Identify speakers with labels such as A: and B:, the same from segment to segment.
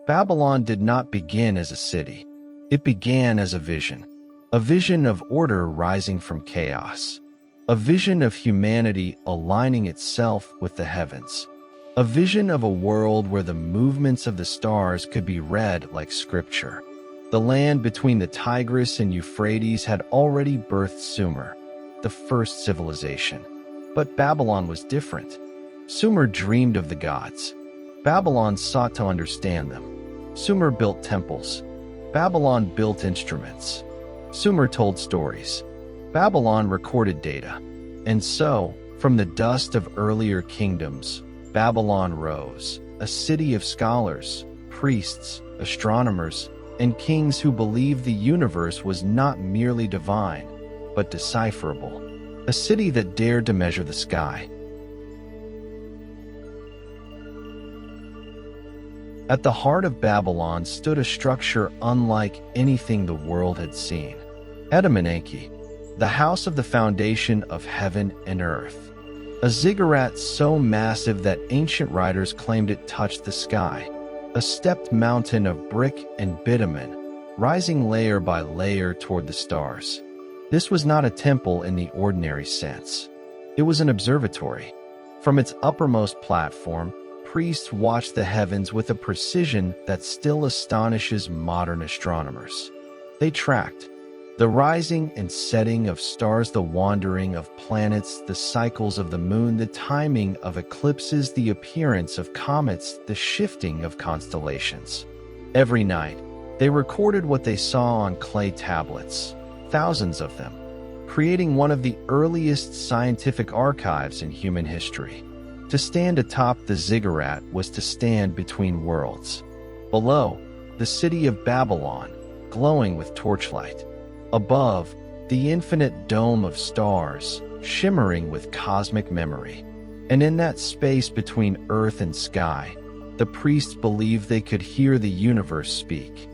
A: Babylon did not begin as a city. It began as a vision of order rising from chaos, a vision of humanity aligning itself with the heavens, a vision of a world where the movements of the stars could be read like scripture. The land between the Tigris and Euphrates had already birthed Sumer, the first civilization. But Babylon was different. Sumer dreamed of the gods. Babylon sought to understand them. Sumer built temples. Babylon built instruments. Sumer told stories. Babylon recorded data. And so, from the dust of earlier kingdoms, Babylon rose, a city of scholars, priests, astronomers, and kings who believed the universe was not merely divine, but decipherable. A city that dared to measure the sky. At the heart of Babylon stood a structure unlike anything the world had seen. Enki, the house of the foundation of heaven and earth. A ziggurat so massive that ancient writers claimed it touched the sky. A stepped mountain of brick and bitumen, rising layer by layer toward the stars. This was not a temple in the ordinary sense. It was an observatory. From its uppermost platform, priests watched the heavens with a precision that still astonishes modern astronomers. They tracked the rising and setting of stars, the wandering of planets, the cycles of the moon, the timing of eclipses, the appearance of comets, the shifting of constellations. Every night, they recorded what they saw on clay tablets, thousands of them, creating one of the earliest scientific archives in human history. To stand atop the ziggurat was to stand between worlds. Below, the city of Babylon, glowing with torchlight. Above, the infinite dome of stars, shimmering with cosmic memory. And in that space between earth and sky, the priests believed they could hear the universe speak.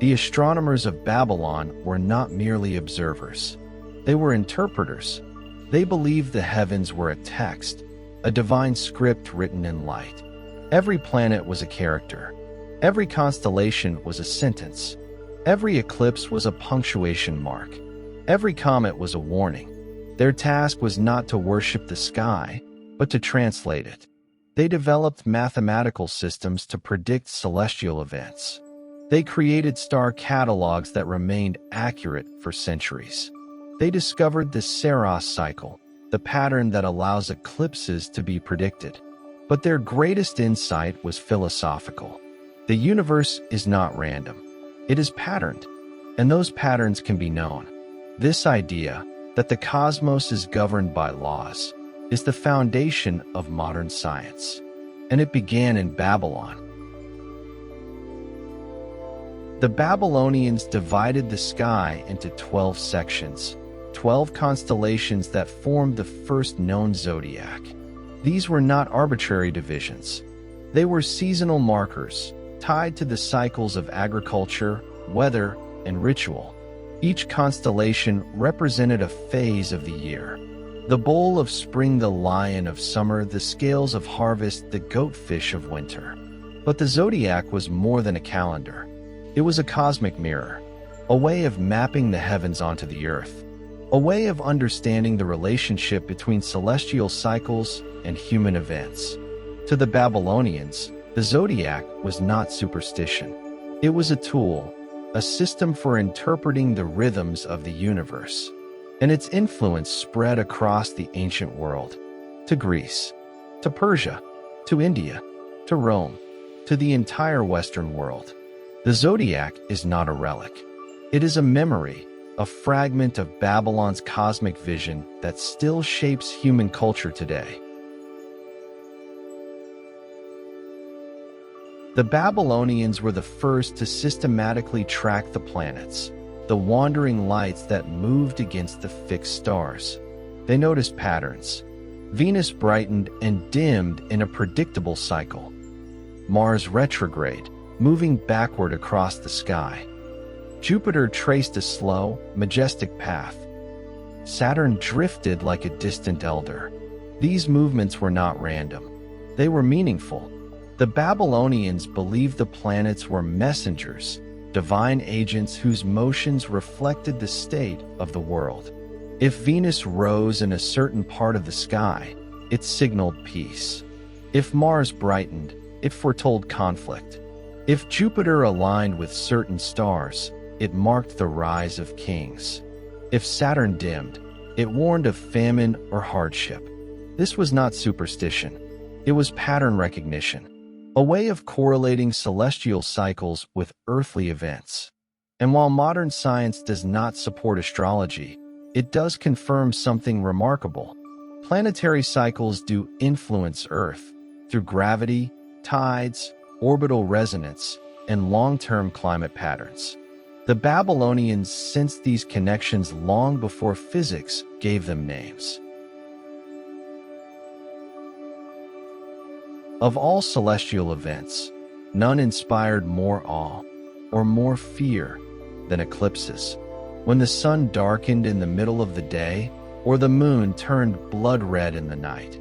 A: The astronomers of Babylon were not merely observers. They were interpreters. They believed the heavens were a text, a divine script written in light. Every planet was a character. Every constellation was a sentence. Every eclipse was a punctuation mark. Every comet was a warning. Their task was not to worship the sky, but to translate it. They developed mathematical systems to predict celestial events. They created star catalogs that remained accurate for centuries. They discovered the Saros cycle, the pattern that allows eclipses to be predicted. But their greatest insight was philosophical. The universe is not random. It is patterned, and those patterns can be known. This idea, that the cosmos is governed by laws, is the foundation of modern science. And it began in Babylon. The Babylonians divided the sky into 12 sections, 12 constellations that formed the first known zodiac. These were not arbitrary divisions. They were seasonal markers, tied to the cycles of agriculture, weather, and ritual. Each constellation represented a phase of the year. The bull of spring, the lion of summer, the scales of harvest, the goatfish of winter. But the zodiac was more than a calendar. It was a cosmic mirror, a way of mapping the heavens onto the earth, a way of understanding the relationship between celestial cycles and human events. To the Babylonians, the zodiac was not superstition. It was a tool, a system for interpreting the rhythms of the universe. And its influence spread across the ancient world, to Greece, to Persia, to India, to Rome, to the entire Western world. The zodiac is not a relic. It is a memory, a fragment of Babylon's cosmic vision that still shapes human culture today. The Babylonians were the first to systematically track the planets, the wandering lights that moved against the fixed stars. They noticed patterns. Venus brightened and dimmed in a predictable cycle. Mars retrograde, moving backward across the sky. Jupiter traced a slow, majestic path. Saturn drifted like a distant elder. These movements were not random. They were meaningful. The Babylonians believed the planets were messengers, divine agents whose motions reflected the state of the world. If Venus rose in a certain part of the sky, it signaled peace. If Mars brightened, it foretold conflict. If Jupiter aligned with certain stars, it marked the rise of kings. If Saturn dimmed, it warned of famine or hardship. This was not superstition. It was pattern recognition, a way of correlating celestial cycles with earthly events. And while modern science does not support astrology, it does confirm something remarkable. Planetary cycles do influence Earth through gravity, tides, orbital resonance, and long-term climate patterns. The Babylonians sensed these connections long before physics gave them names. Of all celestial events, none inspired more awe or more fear than eclipses. When the sun darkened in the middle of the day, or the moon turned blood red in the night,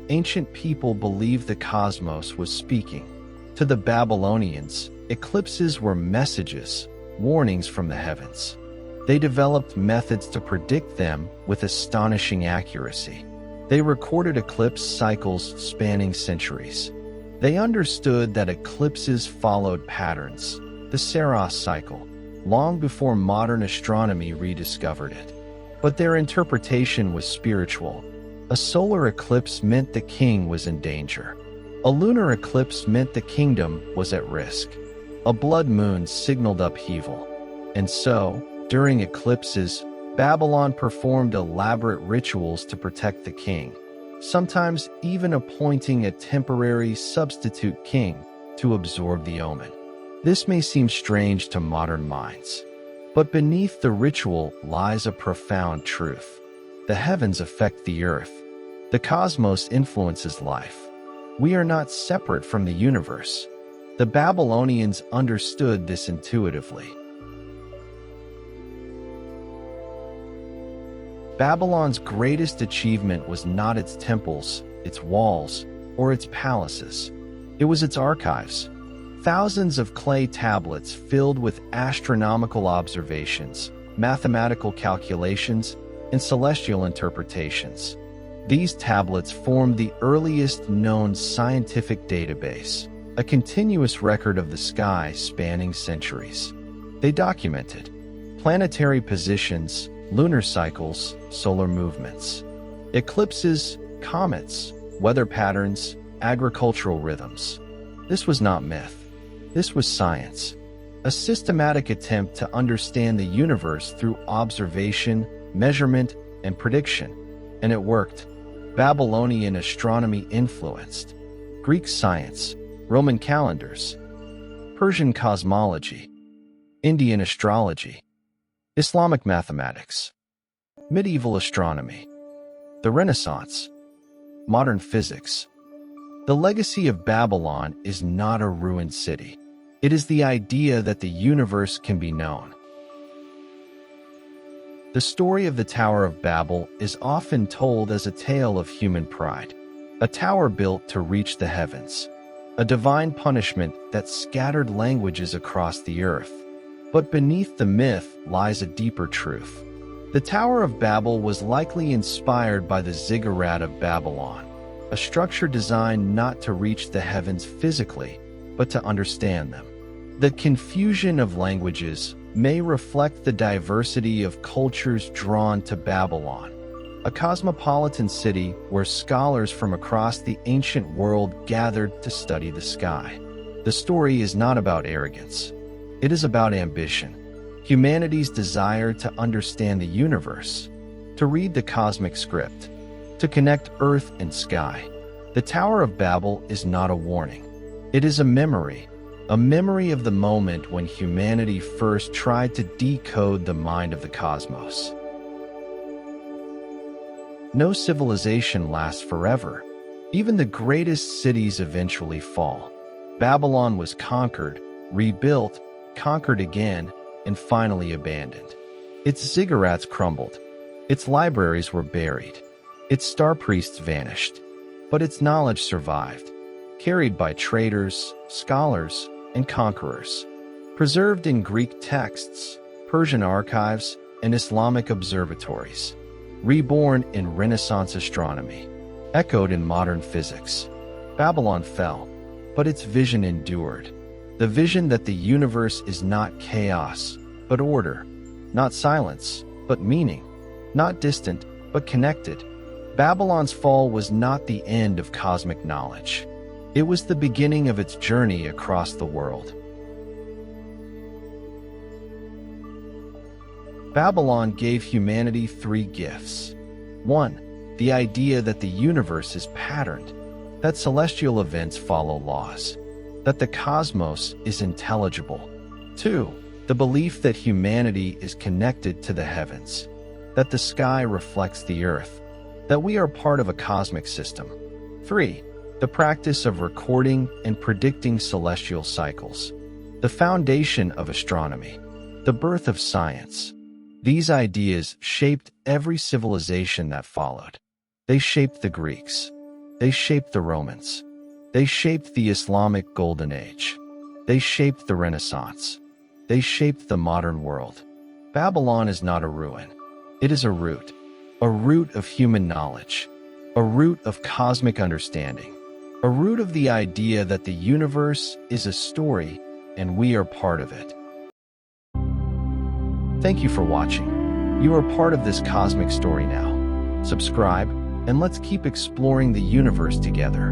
A: ancient people believed the cosmos was speaking. To the Babylonians, eclipses were messages, warnings from the heavens. They developed methods to predict them with astonishing accuracy. They recorded eclipse cycles spanning centuries. They understood that eclipses followed patterns, the Saros cycle, long before modern astronomy rediscovered it. But their interpretation was spiritual. A solar eclipse meant the king was in danger. A lunar eclipse meant the kingdom was at risk. A blood moon signaled upheaval. And so, during eclipses, Babylon performed elaborate rituals to protect the king, sometimes even appointing a temporary substitute king to absorb the omen. This may seem strange to modern minds, but beneath the ritual lies a profound truth. The heavens affect the earth. The cosmos influences life. We are not separate from the universe. The Babylonians understood this intuitively. Babylon's greatest achievement was not its temples, its walls, or its palaces. It was its archives. Thousands of clay tablets filled with astronomical observations, mathematical calculations, and celestial interpretations. These tablets formed the earliest known scientific database, a continuous record of the sky spanning centuries. They documented planetary positions, lunar cycles, solar movements, eclipses, comets, weather patterns, agricultural rhythms. This was not myth. This was science, a systematic attempt to understand the universe through observation, measurement, and prediction. And it worked. Babylonian astronomy influenced Greek science, Roman calendars, Persian cosmology, Indian astrology, Islamic mathematics, medieval astronomy, the Renaissance, modern physics. The legacy of Babylon is not a ruined city. It is the idea that the universe can be known. The story of the Tower of Babel is often told as a tale of human pride, a tower built to reach the heavens, a divine punishment that scattered languages across the earth. But beneath the myth lies a deeper truth. The Tower of Babel was likely inspired by the Ziggurat of Babylon, a structure designed not to reach the heavens physically, but to understand them. The confusion of languages may reflect the diversity of cultures drawn to Babylon, a cosmopolitan city where scholars from across the ancient world gathered to study the sky. The story is not about arrogance. It is about ambition, humanity's desire to understand the universe, to read the cosmic script, to connect earth and sky. The Tower of Babel is not a warning. It is a memory of the moment when humanity first tried to decode the mind of the cosmos. No civilization lasts forever. Even the greatest cities eventually fall. Babylon was conquered, rebuilt, conquered again, and finally abandoned. Its ziggurats crumbled. Its libraries were buried. Its star priests vanished. But its knowledge survived. carried by traders, scholars, and conquerors. Preserved in Greek texts, Persian archives, and Islamic observatories. Reborn in Renaissance astronomy. Echoed in modern physics. Babylon fell, but its vision endured. The vision that the universe is not chaos, but order. Not silence, but meaning. Not distant, but connected. Babylon's fall was not the end of cosmic knowledge. It was the beginning of its journey across the world. Babylon gave humanity 3 gifts. 1. The idea that the universe is patterned, that celestial events follow laws, that the cosmos is intelligible. 2. The belief that humanity is connected to the heavens, that the sky reflects the earth, that we are part of a cosmic system. 3. The practice of recording and predicting celestial cycles, the foundation of astronomy, the birth of science. These ideas shaped every civilization that followed. They shaped the Greeks. They shaped the Romans. They shaped the Islamic Golden Age. They shaped the Renaissance. They shaped the modern world. Babylon is not a ruin. It is a root of human knowledge, a root of cosmic understanding, a root of the idea that the universe is a story and we are part of it. Thank you for watching. You are part of this cosmic story now. Subscribe, and let's keep exploring the universe together.